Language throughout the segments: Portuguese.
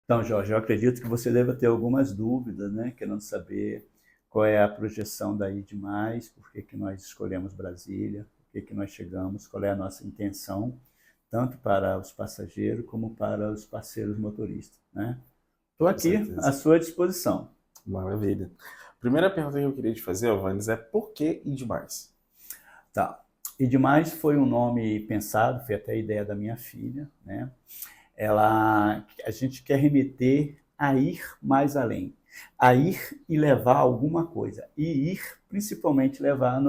Então, Jorge, eu acredito que você deva ter algumas dúvidas, né? Querendo saber qual é a projeção daí de mais, por que que nós escolhemos Brasília, por que que nós chegamos, qual é a nossa intenção, tanto para os passageiros como para os parceiros motoristas, né? Estou Com aqui à certeza. sua disposição. Maravilha. Primeira pergunta que eu queria te fazer, Alvanes, é por que e demais? Tá. E demais foi um nome pensado, foi até a ideia da minha filha, né? A gente quer remeter a ir mais além, a ir e levar alguma coisa, e ir principalmente levar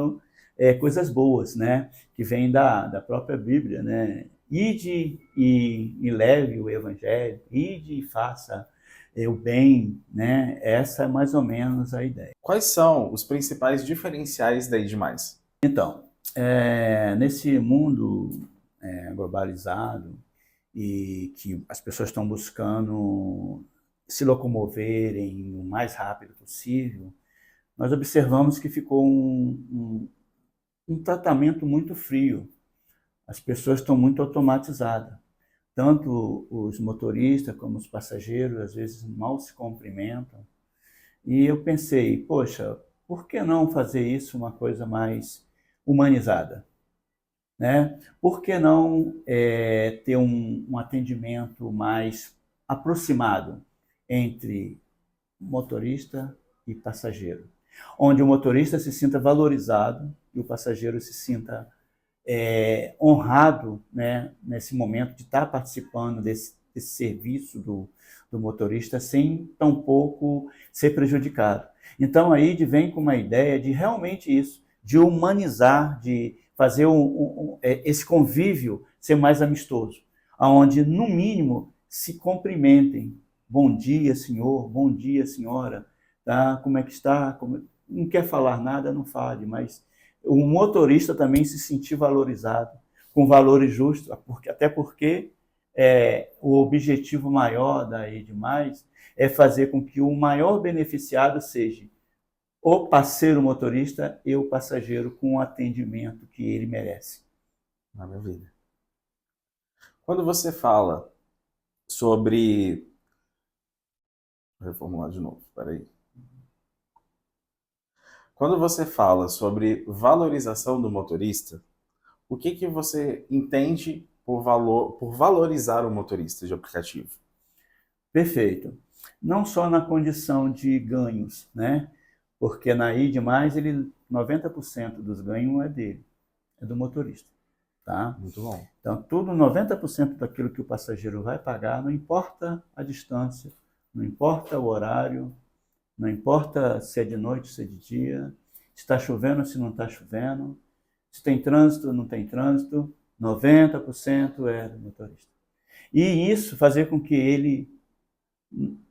coisas boas, né? Que vem da própria Bíblia, né? Ide e leve o evangelho, ide e faça o bem, né? Essa é mais ou menos a ideia. Quais são os principais diferenciais da e demais? Então, nesse mundo globalizado, e que as pessoas estão buscando se locomoverem o mais rápido possível, nós observamos que ficou um tratamento muito frio. As pessoas estão muito automatizadas. Tanto os motoristas como os passageiros, às vezes, mal se cumprimentam. E eu pensei, poxa, por que não fazer isso uma coisa mais humanizada? Né? Por que não ter um atendimento mais aproximado entre motorista e passageiro, onde o motorista se sinta valorizado e o passageiro se sinta honrado, né, nesse momento de estar participando desse serviço do motorista sem tampouco ser prejudicado. Então aí vem com uma ideia de realmente isso, de humanizar, de fazer esse convívio ser mais amistoso, aonde no mínimo se cumprimentem. Bom dia, senhor. Bom dia, senhora. Tá? Como é que está? Não quer falar nada, não fale, mas o motorista também se sentir valorizado, com valores justos, até porque o objetivo maior da Edmais é fazer com que o maior beneficiado seja o parceiro motorista e o passageiro com o atendimento que ele merece. Maravilha. Quando você fala sobre. Vou reformular de novo, peraí. Quando você fala sobre valorização do motorista, o que que você entende por valorizar o motorista de aplicativo? Perfeito. Não só na condição de ganhos, né? Porque na I+, ele 90% dos ganhos é dele, é do motorista, tá? Muito bom. Então, tudo, 90% daquilo que o passageiro vai pagar, não importa a distância, não importa o horário, não importa se é de noite, se é de dia, se está chovendo, se não está chovendo, se tem trânsito, não tem trânsito, 90% é do motorista. E isso fazer com que ele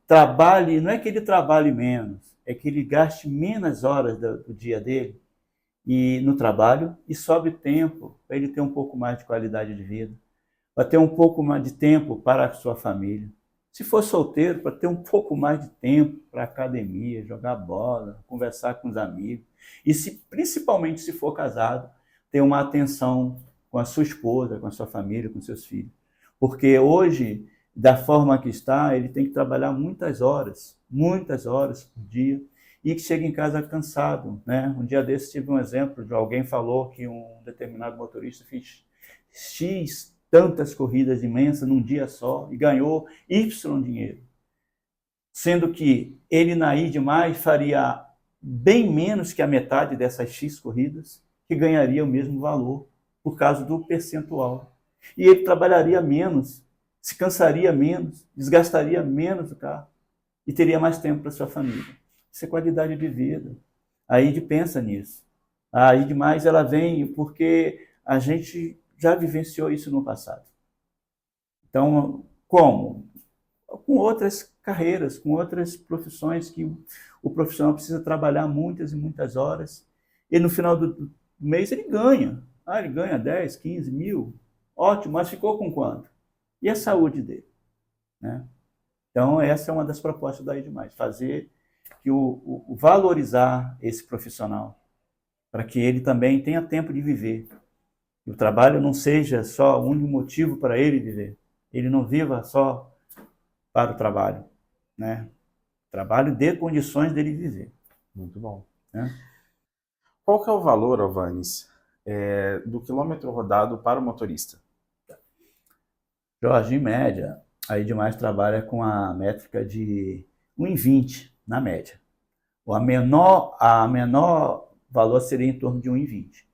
trabalhe, não é que ele trabalhe menos, é que ele gaste menos horas do dia dele e no trabalho e sobre tempo para ele ter um pouco mais de qualidade de vida, para ter um pouco mais de tempo para a sua família. Se for solteiro, para ter um pouco mais de tempo para academia, jogar bola, conversar com os amigos. E principalmente se for casado, ter uma atenção com a sua esposa, com a sua família, com seus filhos. Porque hoje, da forma que está, ele tem que trabalhar muitas horas por dia, e que chega em casa cansado, né? Um dia desses tive um exemplo de alguém falou que um determinado motorista fez X tantas corridas imensas num dia só e ganhou Y dinheiro. Sendo que ele na I demais faria bem menos que a metade dessas X corridas, que ganharia o mesmo valor, por causa do percentual. E ele trabalharia menos, se cansaria menos, desgastaria menos o carro e teria mais tempo para sua família. Isso é qualidade de vida. A ID pensa nisso. A ID mais ela vem porque a gente já vivenciou isso no passado. Então, como? Com outras carreiras, com outras profissões que o profissional precisa trabalhar muitas e muitas horas e no final do mês ele ganha. Ah, ele ganha 10, 15 mil. Ótimo, mas ficou com quanto? E a saúde dele? Né? Então, essa é uma das propostas da Edmais, fazer que valorizar esse profissional, para que ele também tenha tempo de viver. E o trabalho não seja só o único motivo para ele viver. Ele não viva só para o trabalho, né? Trabalho dê condições dele viver. Muito bom. Né? Qual que é o valor, Alvanes, do quilômetro rodado para o motorista? Jorge, em média, a Edmais trabalha com a métrica de 1,20 na média. A menor valor seria em torno de 1,20.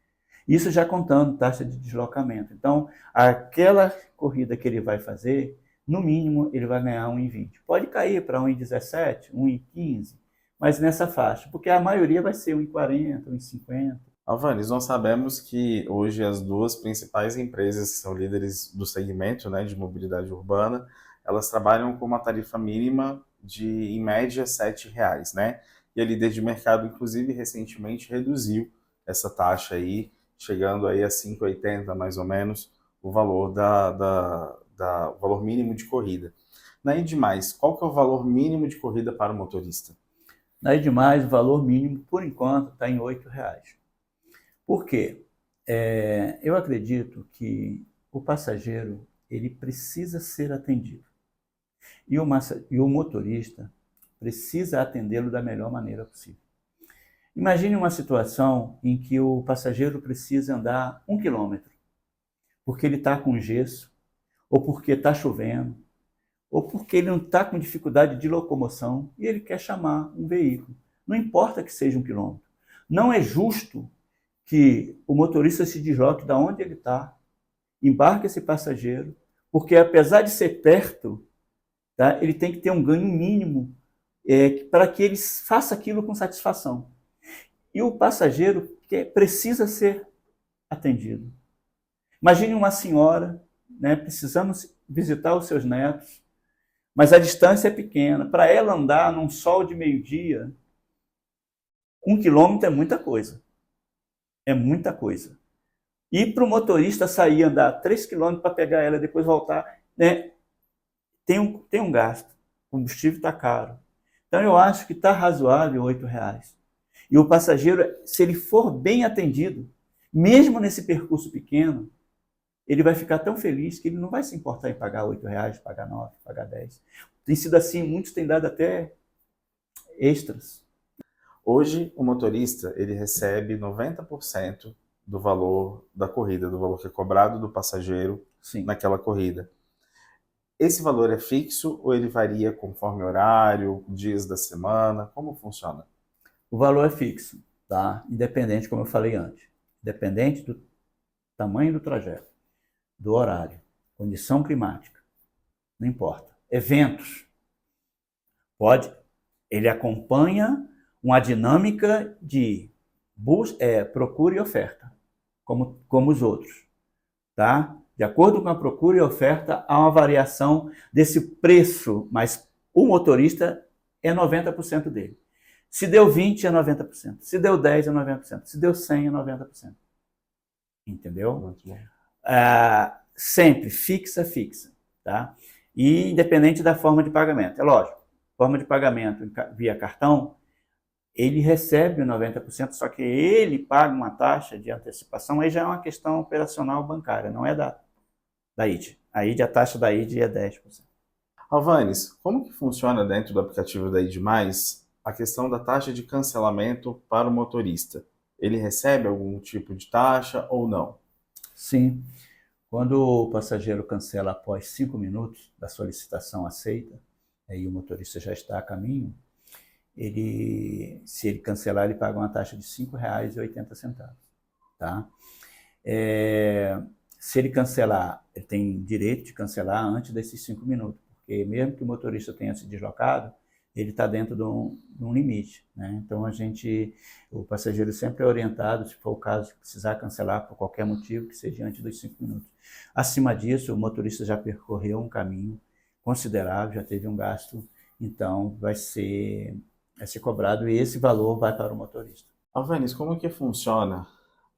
Isso já contando taxa de deslocamento. Então, aquela corrida que ele vai fazer, no mínimo, ele vai ganhar 1,20. Pode cair para 1,17, 1,15, mas nessa faixa, porque a maioria vai ser 1,40, 1,50. Alvanes, nós sabemos que hoje as duas principais empresas que são líderes do segmento, né, de mobilidade urbana, elas trabalham com uma tarifa mínima de, em média, R$ 7, né? E a líder de mercado, inclusive, recentemente reduziu essa taxa aí, chegando aí a 5,80 mais ou menos, o valor o valor mínimo de corrida. Na Edmais, qual que é o valor mínimo de corrida para o motorista? Na Edmais, o valor mínimo, por enquanto, está em R$ 8. Por quê? Eu acredito que o passageiro ele precisa ser atendido. E o motorista precisa atendê-lo da melhor maneira possível. Imagine uma situação em que o passageiro precisa andar 1 quilômetro, porque ele está com gesso, ou porque está chovendo, ou porque ele não está com dificuldade de locomoção e ele quer chamar um veículo. Não importa que seja 1 quilômetro. Não é justo que o motorista se desloque da onde ele está, embarque esse passageiro, porque apesar de ser perto, tá, ele tem que ter um ganho mínimo para que ele faça aquilo com satisfação. E o passageiro precisa ser atendido. Imagine uma senhora, né, precisando visitar os seus netos, mas a distância é pequena. Para ela andar num sol de meio-dia, 1 quilômetro é muita coisa. É muita coisa. E para o motorista sair andar 3 quilômetros para pegar ela e depois voltar, né, tem um gasto. O combustível está caro. Então eu acho que está razoável R$ 8. E o passageiro, se ele for bem atendido, mesmo nesse percurso pequeno, ele vai ficar tão feliz que ele não vai se importar em pagar R$ 8, pagar 9, pagar 10. Tem sido assim, muitos têm dado até extras. Hoje, o motorista ele recebe 90% do valor da corrida, do valor que é cobrado do passageiro Sim. naquela corrida. Esse valor é fixo ou ele varia conforme horário, dias da semana? Como funciona? O valor é fixo, tá? Independente, como eu falei antes. Independente do tamanho do trajeto, do horário, condição climática, não importa. Eventos, ele acompanha uma dinâmica de procura e oferta, como os outros, tá? De acordo com a procura e oferta, há uma variação desse preço, mas o motorista é 90% dele. Se deu 20, é 90%. Se deu 10, é 90%. Se deu 100, é 90%. Entendeu? Muito bom. Sempre fixa. Tá? E independente da forma de pagamento. É lógico, forma de pagamento via cartão, ele recebe 90%, só que ele paga uma taxa de antecipação, aí já é uma questão operacional bancária, não é da ID. A taxa da ID é 10%. Alvanes, como que funciona dentro do aplicativo da Edmais a questão da taxa de cancelamento para o motorista? Ele recebe algum tipo de taxa ou não? Sim. Quando o passageiro cancela após 5 minutos da solicitação aceita, aí o motorista já está a caminho, se ele cancelar, ele paga uma taxa de R$ 5,80. Tá? Se ele cancelar, ele tem direito de cancelar antes desses 5 minutos, porque mesmo que o motorista tenha se deslocado, ele está dentro de um limite. Né? Então, o passageiro sempre é orientado, se for o caso, de precisar cancelar por qualquer motivo, que seja antes dos 5 minutos. Acima disso, o motorista já percorreu um caminho considerável, já teve um gasto, então vai ser cobrado e esse valor vai para o motorista. Alvanes, como que funciona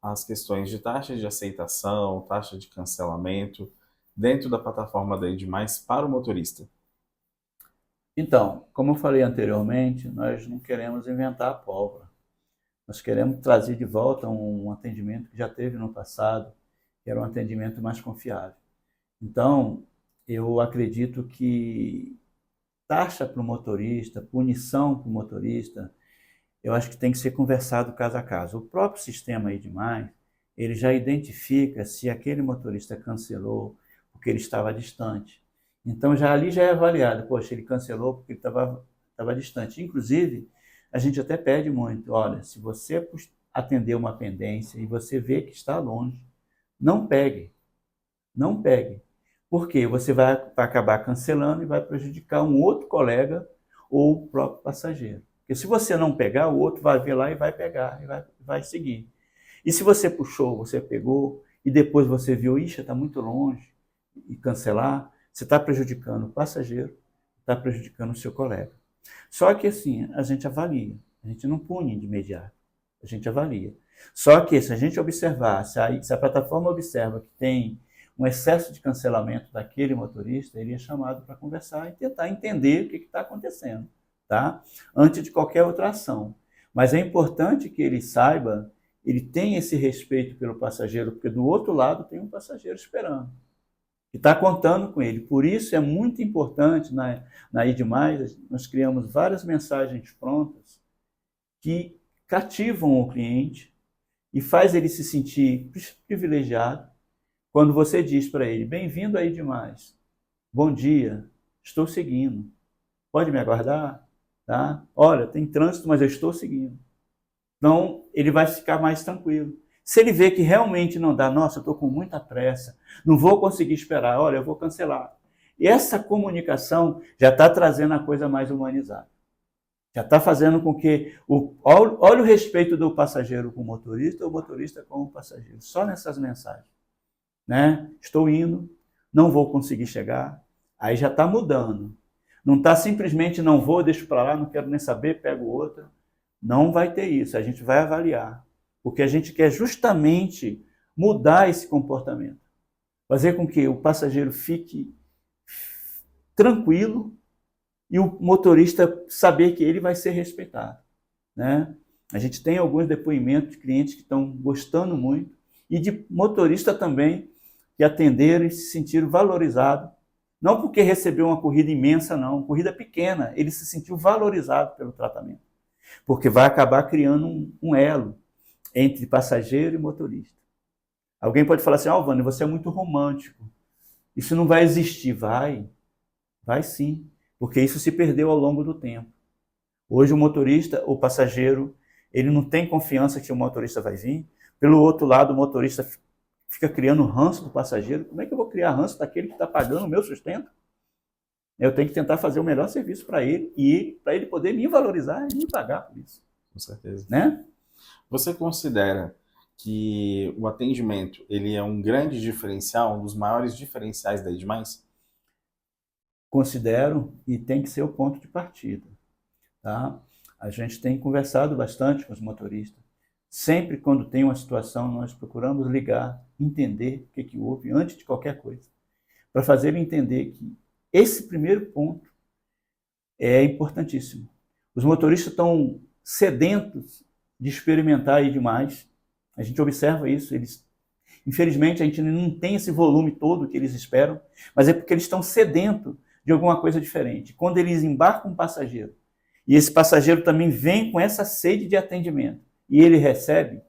as questões de taxa de aceitação, taxa de cancelamento dentro da plataforma da Edmais para o motorista? Então, como eu falei anteriormente, nós não queremos inventar a pólvora. Nós queremos trazer de volta um atendimento que já teve no passado, que era um atendimento mais confiável. Então, eu acredito que taxa para o motorista, punição para o motorista, eu acho que tem que ser conversado caso a caso. O próprio sistema aí demais, ele já identifica se aquele motorista cancelou porque ele estava distante. Então ali já é avaliado, poxa, ele cancelou porque ele estava distante. Inclusive, a gente até pede muito, olha, se você atender uma pendência e você vê que está longe, não pegue. Não pegue. Porque você vai acabar cancelando e vai prejudicar um outro colega ou o próprio passageiro. Porque se você não pegar, o outro vai ver lá e vai pegar, e vai seguir. E se você puxou, você pegou, e depois você viu, ixi, está muito longe, e cancelar, você está prejudicando o passageiro, está prejudicando o seu colega. Só que assim, a gente avalia, a gente não pune de imediato, a gente avalia. Só que se a gente observar, se a plataforma observa que tem um excesso de cancelamento daquele motorista, ele é chamado para conversar e tentar entender o que está acontecendo, tá? Antes de qualquer outra ação. Mas é importante que ele saiba, ele tenha esse respeito pelo passageiro, porque do outro lado tem um passageiro esperando, que está contando com ele. Por isso é muito importante, na IDMais, nós criamos várias mensagens prontas que cativam o cliente e faz ele se sentir privilegiado quando você diz para ele, bem-vindo a IDMais, bom dia, estou seguindo, pode me aguardar? Tá? Olha, tem trânsito, mas eu estou seguindo. Então, ele vai ficar mais tranquilo. Se ele vê que realmente não dá, nossa, eu estou com muita pressa, não vou conseguir esperar, olha, eu vou cancelar. E essa comunicação já está trazendo a coisa mais humanizada. Já está fazendo com que, olha o respeito do passageiro com o motorista com o passageiro, só nessas mensagens. Né? Estou indo, não vou conseguir chegar, aí já está mudando. Não está simplesmente não vou, deixo para lá, não quero nem saber, pego outra. Não vai ter isso, a gente vai avaliar. Porque a gente quer justamente mudar esse comportamento. Fazer com que o passageiro fique tranquilo e o motorista saber que ele vai ser respeitado. Né? A gente tem alguns depoimentos de clientes que estão gostando muito e de motorista também que atenderam e se sentiram valorizados. Não porque recebeu uma corrida imensa, não, uma corrida pequena. Ele se sentiu valorizado pelo tratamento. Porque vai acabar criando um elo entre passageiro e motorista. Alguém pode falar assim, Vânia, você é muito romântico. Isso não vai existir. Vai sim, porque isso se perdeu ao longo do tempo. Hoje o motorista, o passageiro, ele não tem confiança que o motorista vai vir. Pelo outro lado, o motorista fica criando ranço do passageiro. Como é que eu vou criar ranço daquele que está pagando o meu sustento? Eu tenho que tentar fazer o melhor serviço para ele e para ele poder me valorizar e me pagar por isso. Com certeza. Né? Você considera que o atendimento ele é um grande diferencial, um dos maiores diferenciais da IDMais? Considero e tem que ser o ponto de partida. Tá? A gente tem conversado bastante com os motoristas. Sempre quando tem uma situação, nós procuramos ligar, entender o que houve antes de qualquer coisa, para fazer ele entender que esse primeiro ponto é importantíssimo. Os motoristas estão sedentos de experimentar aí demais. A gente observa isso. Infelizmente, a gente não tem esse volume todo que eles esperam, mas é porque eles estão sedentos de alguma coisa diferente. Quando eles embarcam um passageiro, e esse passageiro também vem com essa sede de atendimento, e ele recebe,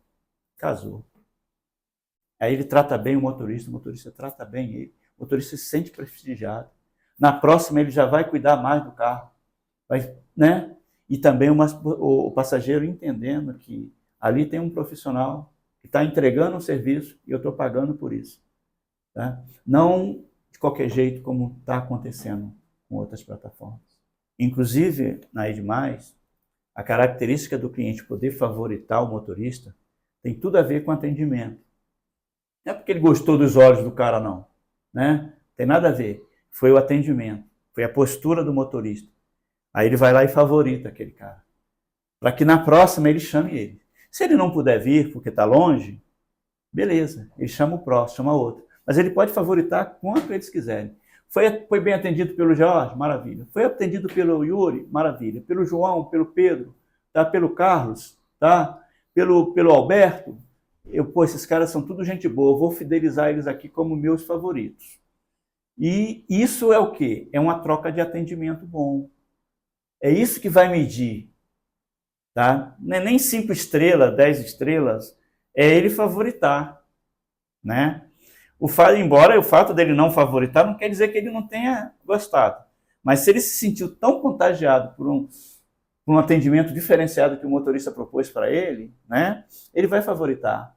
casou. Aí ele trata bem o motorista trata bem ele, o motorista se sente prestigiado. Na próxima ele já vai cuidar mais do carro. Né? E também o passageiro entendendo que ali tem um profissional que está entregando um serviço e eu estou pagando por isso. Tá? Não de qualquer jeito como está acontecendo com outras plataformas. Inclusive, na IDMais, a característica do cliente poder favoritar o motorista tem tudo a ver com atendimento. Não é porque ele gostou dos olhos do cara, não. Né? Tem nada a ver. Foi o atendimento, foi a postura do motorista. Aí ele vai lá e favorita aquele cara. Para que na próxima ele chame ele. Se ele não puder vir porque está longe, beleza, ele chama o próximo, chama outro. Mas ele pode favoritar quanto eles quiserem. Foi bem atendido pelo Jorge? Maravilha. Foi atendido pelo Yuri? Maravilha. Pelo João, pelo Pedro, tá? Pelo Carlos, tá? Pelo Alberto? Esses caras são tudo gente boa, eu vou fidelizar eles aqui como meus favoritos. E isso é o quê? É uma troca de atendimento bom. É isso que vai medir, tá? Não é nem 5 estrelas, 10 estrelas, é ele favoritar, né? Embora o fato dele não favoritar não quer dizer que ele não tenha gostado. Mas se ele se sentiu tão contagiado por um atendimento diferenciado que o motorista propôs para ele, né, ele vai favoritar.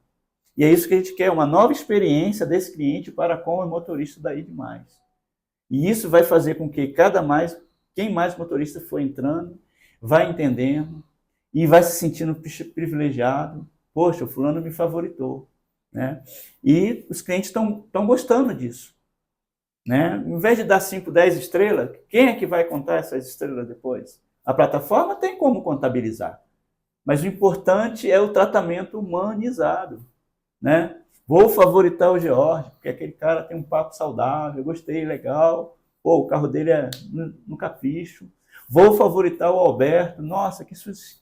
E é isso que a gente quer, uma nova experiência desse cliente para com o motorista da ID+. E isso vai fazer com que quem mais motorista for entrando, vai entendendo e vai se sentindo privilegiado. Poxa, o fulano me favoritou. Né? E os clientes estão gostando disso. Né? Em vez de dar 5, 10 estrelas, quem é que vai contar essas estrelas depois? A plataforma tem como contabilizar. Mas o importante é o tratamento humanizado. Né? Vou favoritar o George, porque aquele cara tem um papo saudável, gostei, legal. Pô, o carro dele é no capricho. Vou favoritar o Alberto, nossa, que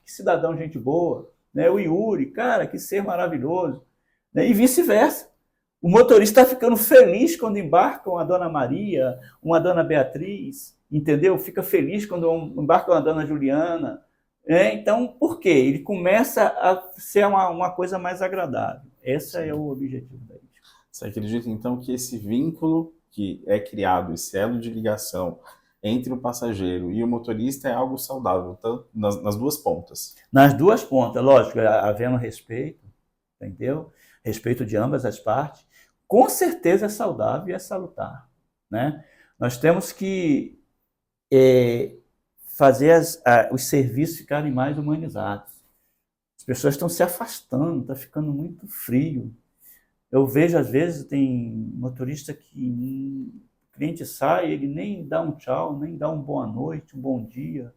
cidadão, gente boa. Né? O Yuri, cara, que ser maravilhoso. Né? E vice-versa. O motorista está ficando feliz quando embarcam a Dona Maria, uma Dona Beatriz, entendeu? Fica feliz quando embarcam a Dona Juliana. Então, por quê? Ele começa a ser uma coisa mais agradável. Esse é o objetivo da gente. Você acredita, então, que esse vínculo que é criado, esse elo de ligação entre o passageiro e o motorista é algo saudável, tanto nas duas pontas? Nas duas pontas, lógico, havendo respeito, entendeu? Respeito de ambas as partes, com certeza é saudável e é salutar. Né? Nós temos que fazer os serviços ficarem mais humanizados. As pessoas estão se afastando, está ficando muito frio. Eu vejo, às vezes, tem motorista que o cliente sai, ele nem dá um tchau, nem dá uma boa noite, um bom dia.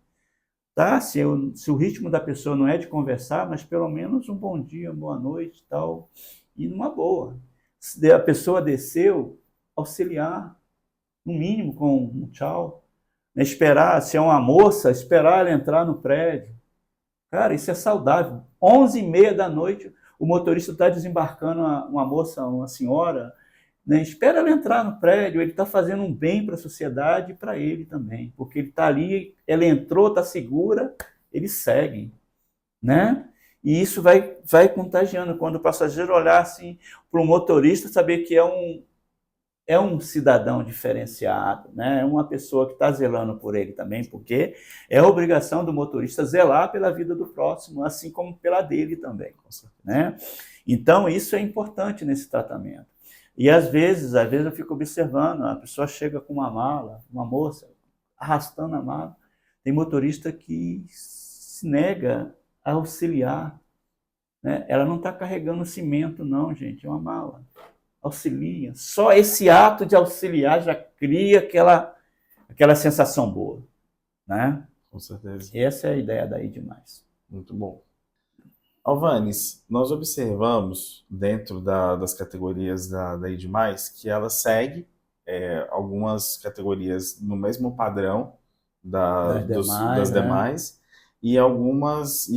Tá? Se o ritmo da pessoa não é de conversar, mas pelo menos um bom dia, uma boa noite, tal, e numa boa. Se a pessoa desceu, auxiliar, no mínimo com um tchau. Esperar, se é uma moça, esperar ela entrar no prédio. Cara, isso é saudável. 11h30 da noite, o motorista está desembarcando uma moça, uma senhora, né? Espera ela entrar no prédio, ele está fazendo um bem para a sociedade e para ele também, porque ele está ali, ela entrou, está segura, eles seguem. Né? E isso vai contagiando. Quando o passageiro olhar assim, para o motorista, saber que é um cidadão diferenciado, né? É uma pessoa que está zelando por ele também, porque é a obrigação do motorista zelar pela vida do próximo, assim como pela dele também. Né? Então, isso é importante nesse tratamento. E às vezes eu fico observando, a pessoa chega com uma mala, uma moça, arrastando a mala, tem motorista que se nega a auxiliar. Né? Ela não está carregando cimento, não, gente, é uma mala. Auxilia. Só esse ato de auxiliar já cria aquela sensação boa. Né? Com certeza. Essa é a ideia da ID+. Muito bom. Alvanes, nós observamos dentro das categorias da ID+, que ela segue algumas categorias no mesmo padrão das demais, e algumas,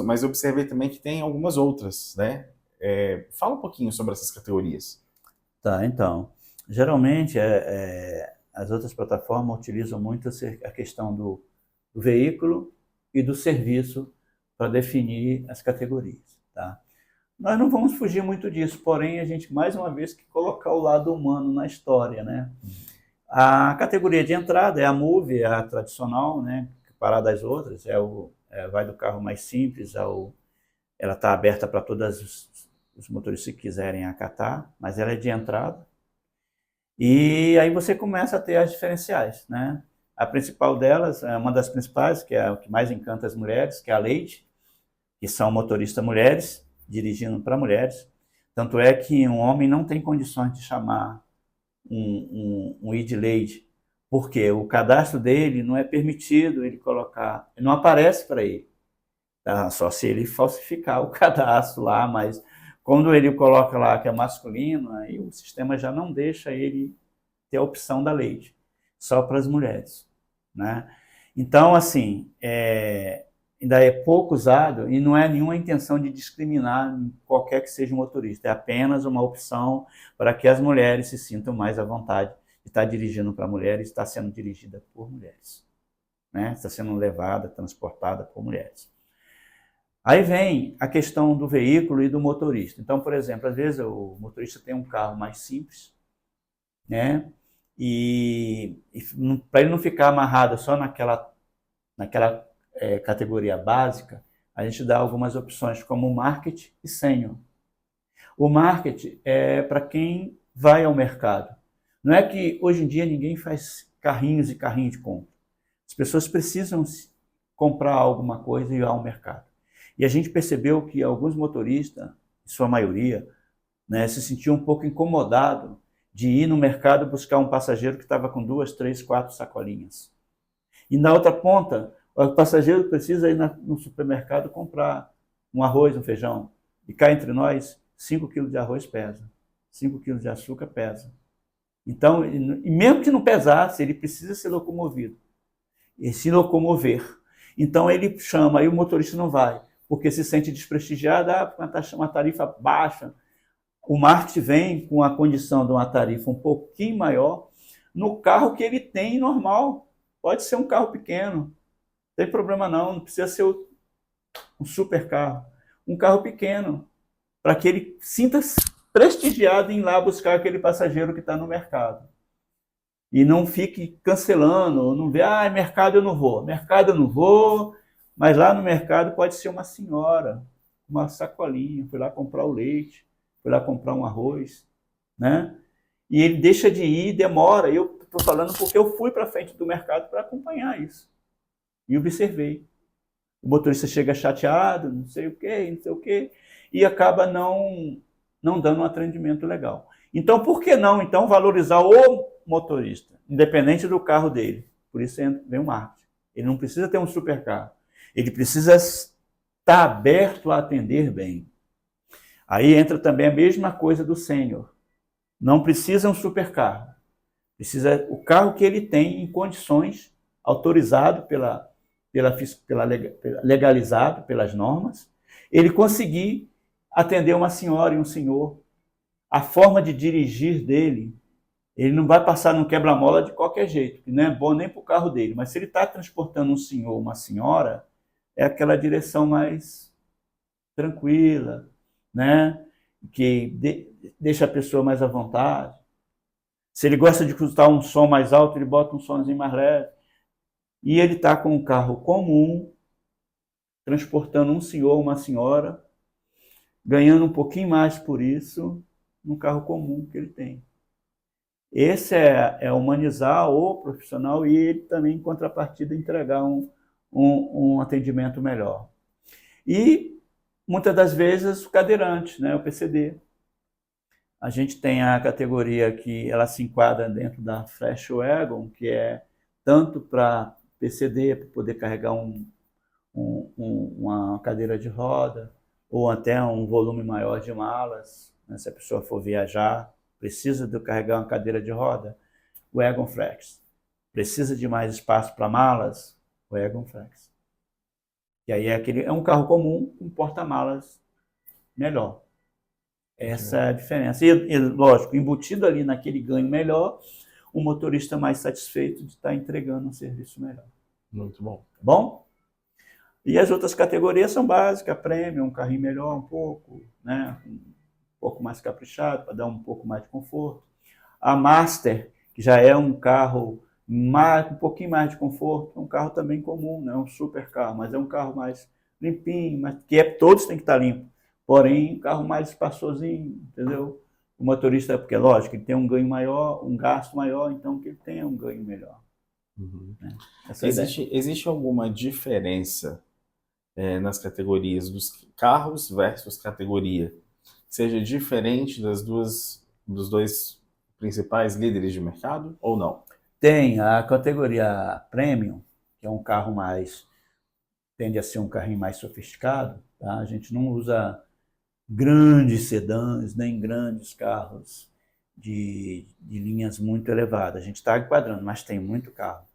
mas eu observei também que tem algumas outras, né? Fala um pouquinho sobre essas categorias. Tá, então, geralmente as outras plataformas utilizam muito a questão do veículo e do serviço para definir as categorias. Tá? Nós não vamos fugir muito disso, porém a gente mais uma vez que colocar o lado humano na história. Né? A categoria de entrada é a Move, é a tradicional, né? Comparada às outras, vai do carro mais simples ela está aberta para todos os motoristas que quiserem acatar, mas ela é de entrada. E aí você começa a ter as diferenciais. Né? A principal delas, uma das principais, que é o que mais encanta as mulheres, que é a Lady, que são motoristas mulheres, dirigindo para mulheres. Tanto é que um homem não tem condições de chamar um ID Lady, porque o cadastro dele não é permitido ele colocar, não aparece para ele. Tá? Só se ele falsificar o cadastro lá, mas quando ele coloca lá que é masculino, aí o sistema já não deixa ele ter a opção da Lady, só para as mulheres. Né? Então, assim, ainda é pouco usado e não é nenhuma intenção de discriminar qualquer que seja o motorista, é apenas uma opção para que as mulheres se sintam mais à vontade de estar dirigindo para mulheres e estar sendo dirigida por mulheres. né? Está sendo levada, transportada por mulheres. Aí vem a questão do veículo e do motorista. Então, por exemplo, às vezes o motorista tem um carro mais simples, né? E para ele não ficar amarrado só naquela categoria básica, a gente dá algumas opções como market e sênior. O market é para quem vai ao mercado. Não é que hoje em dia ninguém faz carrinhos e carrinhos de compra. As pessoas precisam comprar alguma coisa e ir ao mercado. E a gente percebeu que alguns motoristas, em sua maioria, né, se sentiam um pouco incomodados de ir no mercado buscar um passageiro que estava com 2, 3, 4 sacolinhas. E na outra ponta, o passageiro precisa ir no supermercado comprar um arroz, um feijão. E cá entre nós, 5 quilos de arroz pesa, 5 quilos de açúcar pesa. Então, e mesmo que não pesasse, ele precisa ser locomovido, e se locomover. Então ele chama, aí o motorista não vai, porque se sente desprestigiado, uma tarifa baixa. O marketing vem com a condição de uma tarifa um pouquinho maior no carro que ele tem normal. Pode ser um carro pequeno, não tem problema não precisa ser um super carro. Um carro pequeno, para que ele sinta prestigiado em ir lá buscar aquele passageiro que está no mercado. E não fique cancelando, não vê, mercado eu não vou, mas lá no mercado pode ser uma senhora, uma sacolinha, foi lá comprar o leite, foi lá comprar um arroz, né? E ele deixa de ir, demora. Eu estou falando porque eu fui para frente do mercado para acompanhar isso. E observei. O motorista chega chateado, não sei o quê, e acaba não dando um atendimento legal. Então, por que não então valorizar o motorista, independente do carro dele? Por isso vem o marketing. Ele não precisa ter um supercarro. Ele precisa estar aberto a atender bem. Aí entra também a mesma coisa do sênior. Não precisa um supercarro. Precisa o carro que ele tem em condições, autorizado legalizado pelas normas, ele conseguir atender uma senhora e um senhor. A forma de dirigir dele, ele não vai passar num quebra-mola de qualquer jeito, que não é bom nem para o carro dele, mas se ele está transportando um senhor ou uma senhora, é aquela direção mais tranquila, né? Que deixa a pessoa mais à vontade. Se ele gosta de escutar um som mais alto, ele bota um somzinho mais leve. E ele está com um carro comum, transportando um senhor ou uma senhora, ganhando um pouquinho mais por isso, num carro comum que ele tem. Esse é humanizar o profissional e ele também, em contrapartida, entregar um atendimento melhor. E, muitas das vezes, o cadeirante, né, o PCD. A gente tem a categoria que ela se enquadra dentro da Fresh Wagon, que é tanto para PCD, para poder carregar uma cadeira de roda, ou até um volume maior de malas, né? Se a pessoa for viajar, precisa de carregar uma cadeira de roda, Wagon Flex. Precisa de mais espaço para malas, Wagon Flex. E aí é um carro comum com porta-malas melhor. Essa é a diferença. E, lógico, embutido ali naquele ganho melhor, o motorista mais satisfeito de estar entregando um serviço melhor. Muito bom. Bom? E as outras categorias são básicas, Premium, um carrinho melhor um pouco, né? Um pouco mais caprichado, para dar um pouco mais de conforto. A Master, que já é um carro um pouquinho mais de conforto, um carro também comum, não é um super carro, mas é um carro mais limpinho, mas todos têm que estar limpos. Porém, um carro mais espaçosinho, entendeu? O motorista, porque é lógico, ele tem um ganho maior, um gasto maior, então que ele tenha um ganho melhor. Uhum. Né? Existe alguma diferença nas categorias dos carros versus categoria, seja diferente dos dois principais líderes de mercado ou não? Tem a categoria Premium, que é um carro tende a ser um carrinho mais sofisticado, tá? A gente não usa grandes sedãs, nem grandes carros de linhas muito elevadas. A gente está enquadrando, mas tem muito carro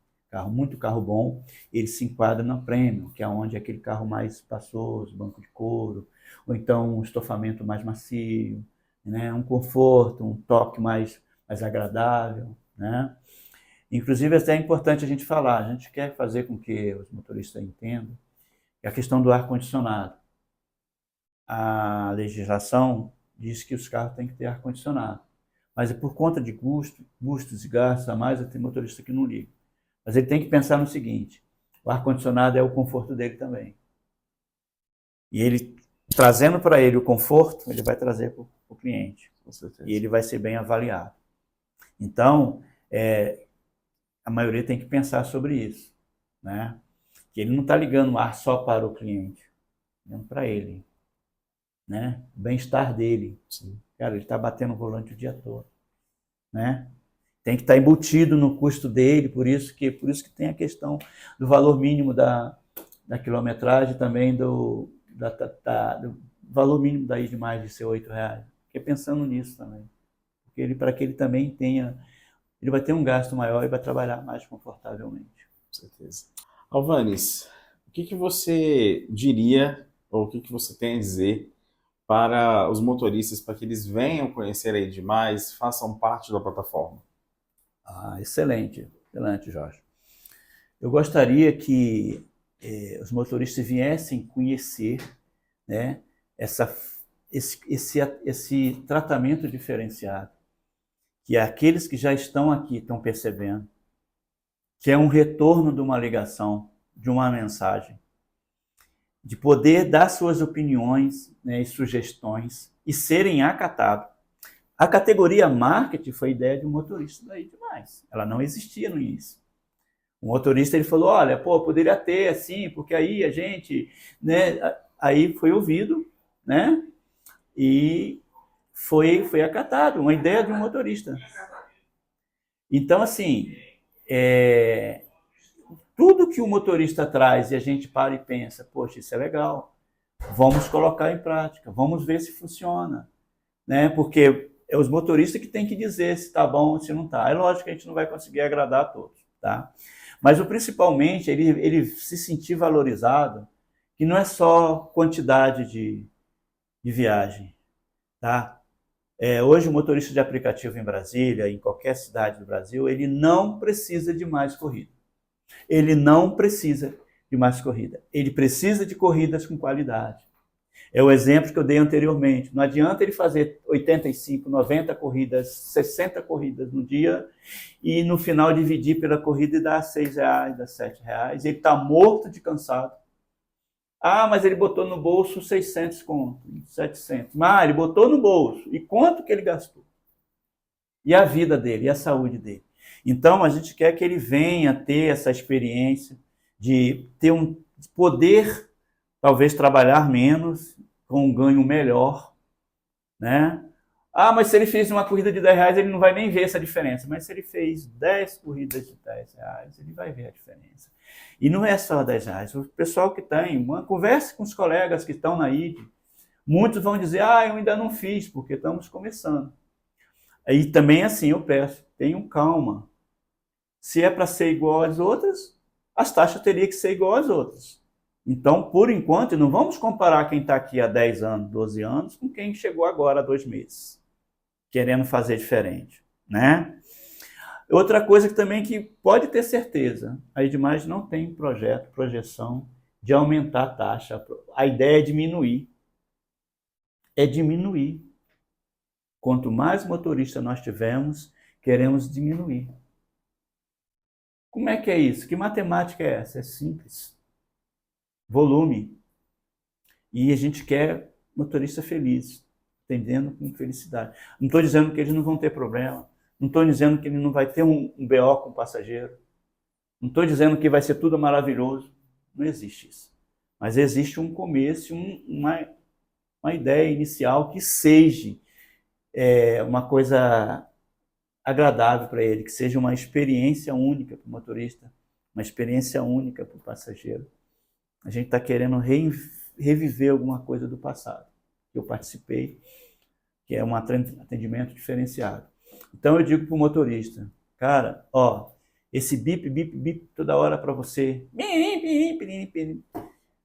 bom, ele se enquadra na Premium, que é onde é aquele carro mais espaçoso, banco de couro, ou então um estofamento mais macio, né? Um conforto, um toque mais agradável, né? Inclusive, até é importante a gente falar, a gente quer fazer com que os motoristas entendam que a questão do ar-condicionado. A legislação diz que os carros têm que ter ar-condicionado, mas é por conta de custos e gastos a mais, tem motorista que não liga. Mas ele tem que pensar no seguinte, o ar-condicionado é o conforto dele também. E ele, trazendo para ele o conforto, ele vai trazer para o cliente. Com certeza. E ele vai ser bem avaliado. Então, a maioria tem que pensar sobre isso, né? Que ele não está ligando o ar só para o cliente, ligando para ele, né? O bem-estar dele. Sim. Cara, ele está batendo o volante o dia todo, né? Tem que estar embutido no custo dele, por isso que tem a questão do valor mínimo da quilometragem, também do valor mínimo daí de mais de ser R$8. Fiquei pensando nisso também. Porque para que ele também tenha, ele vai ter um gasto maior e vai trabalhar mais confortavelmente. Com certeza. Alvanes, o que você diria, ou o que você tem a dizer para os motoristas, para que eles venham conhecer a Edmais, façam parte da plataforma? Excelente, excelente, Jorge. Eu gostaria que os motoristas viessem conhecer, né, esse tratamento diferenciado, que aqueles que já estão aqui estão percebendo, que é um retorno de uma ligação, de uma mensagem, de poder dar suas opiniões, né, e sugestões e serem acatados. A categoria marketing foi ideia de um motorista da Edmais. Ela não existia no início. O motorista ele falou, olha, poderia ter assim, porque aí a gente, né, aí foi ouvido, né, e foi acatado, uma ideia de um motorista. Então, assim, tudo que o motorista traz e a gente para e pensa, poxa, isso é legal, vamos colocar em prática, vamos ver se funciona, né? Porque é os motoristas que têm que dizer se está bom ou se não está. É lógico que a gente não vai conseguir agradar a todos, tá? Mas principalmente ele se sentir valorizado, que não é só quantidade de viagem, tá? Hoje o motorista de aplicativo em Brasília, em qualquer cidade do Brasil, ele não precisa de mais corrida. Ele não precisa de mais corrida. Ele precisa de corridas com qualidade. É o exemplo que eu dei anteriormente. Não adianta ele fazer 85, 90 corridas, 60 corridas no dia e no final dividir pela corrida e dar R$6, dar R$7. Ele está morto de cansado. Mas ele botou no bolso 600 conto, 700. Mas ele botou no bolso. E quanto que ele gastou? E a vida dele, e a saúde dele. Então, a gente quer que ele venha ter essa experiência de ter de poder, talvez, trabalhar menos, com um ganho melhor, né? Mas se ele fez uma corrida de R$10, ele não vai nem ver essa diferença. Mas se ele fez 10 corridas de R$10, ele vai ver a diferença. E não é só R$10. O pessoal que tem, converse com os colegas que estão na ID. Muitos vão dizer, eu ainda não fiz, porque estamos começando. E também assim eu peço, tenham calma. Se é para ser igual às outras, as taxas teriam que ser igual às outras. Então, por enquanto, não vamos comparar quem está aqui há 10 anos, 12 anos, com quem chegou agora há 2 meses, querendo fazer diferente, né? Outra coisa que também que pode ter certeza, a Edmais não tem projeção de aumentar a taxa. A ideia é diminuir. É diminuir. Quanto mais motorista nós tivermos, queremos diminuir. Como é que é isso? Que matemática é essa? É simples. Volume. E a gente quer motorista feliz, atendendo com felicidade. Não estou dizendo que eles não vão ter problema. Não estou dizendo que ele não vai ter um BO com o passageiro. Não estou dizendo que vai ser tudo maravilhoso. Não existe isso. Mas existe um começo, uma ideia inicial que seja uma coisa agradável para ele, que seja uma experiência única para o motorista, uma experiência única para o passageiro. A gente está querendo reviver alguma coisa do passado, que eu participei, que é um atendimento diferenciado. Então eu digo para o motorista, cara, esse bip, bip, bip toda hora para você,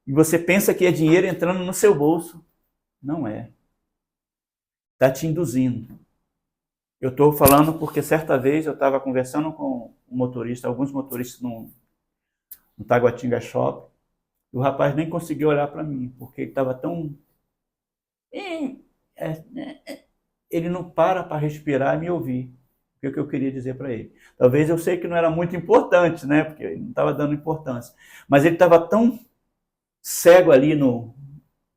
e você pensa que é dinheiro entrando no seu bolso. Não é. Está te induzindo. Eu estou falando porque certa vez eu estava conversando com um motorista, alguns motoristas no Taguatinga Shopping, e o rapaz nem conseguiu olhar para mim, porque ele estava tão... Ele não para respirar e me ouvir. O que eu queria dizer para ele? Talvez eu sei que não era muito importante, né? Porque ele não estava dando importância. Mas ele estava tão cego ali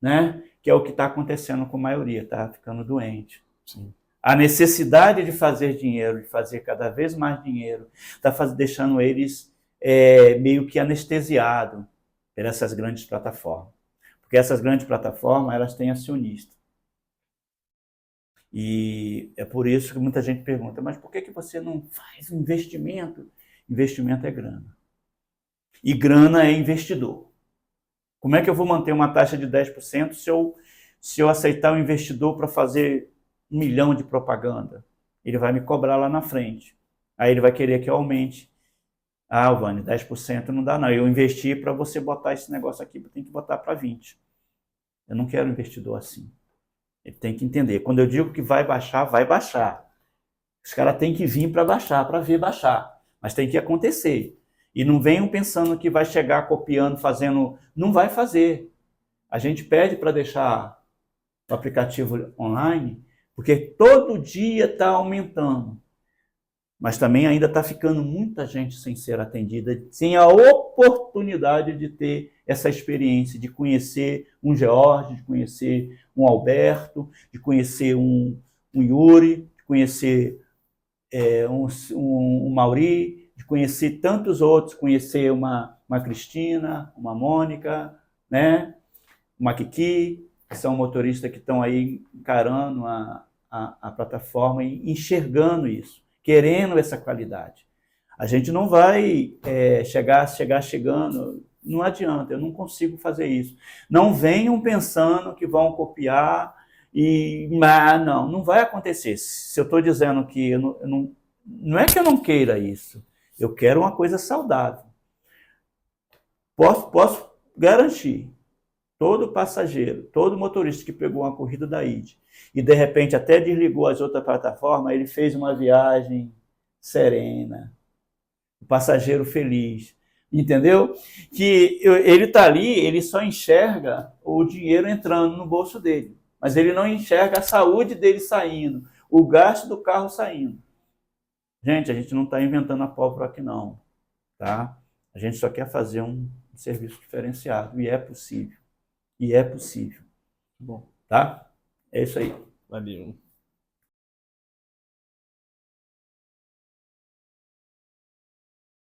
né? Que é o que está acontecendo com a maioria, tá ficando doente. Sim. A necessidade de fazer dinheiro, de fazer cada vez mais dinheiro, está deixando eles meio que anestesiados por essas grandes plataformas. Porque essas grandes plataformas, elas têm acionista. E é por isso que muita gente pergunta, mas por que você não faz um investimento? Investimento é grana. E grana é investidor. Como é que eu vou manter uma taxa de 10% se eu aceitar um investidor para fazer 1 milhão de propaganda? Ele vai me cobrar lá na frente. Aí ele vai querer que eu aumente. Ah, Vânia, 10% não dá não. Eu investi para você botar esse negócio aqui, eu tenho que botar para 20%. Eu não quero um investidor assim. Ele tem que entender. Quando eu digo que vai baixar, vai baixar. Os caras têm que vir para baixar, para ver baixar. Mas tem que acontecer. E não venham pensando que vai chegar copiando, fazendo... Não vai fazer. A gente pede para deixar o aplicativo online, porque todo dia está aumentando. Mas também ainda está ficando muita gente sem ser atendida, sem a oportunidade de ter essa experiência, de conhecer um George, de conhecer um Alberto, de conhecer um Yuri, de conhecer um Mauri, de conhecer tantos outros, conhecer uma Cristina, uma Mônica, né? Uma Kiki, que são motoristas que estão aí encarando a plataforma e enxergando isso, querendo essa qualidade. A gente não vai chegar chegando, não adianta, eu não consigo fazer isso. Não venham pensando que vão copiar não vai acontecer. Se eu estou dizendo que não é que eu não queira isso, eu quero uma coisa saudável. Posso garantir, todo passageiro, todo motorista que pegou uma corrida da ID e de repente até desligou as outras plataformas, ele fez uma viagem serena, o passageiro feliz, entendeu? Que ele está ali, ele só enxerga o dinheiro entrando no bolso dele, mas ele não enxerga a saúde dele saindo, o gasto do carro saindo. Gente, a gente não está inventando a pólvora aqui não, tá? A gente só quer fazer um serviço diferenciado e é possível. E é possível. Bom. Tá? É isso aí. Valeu.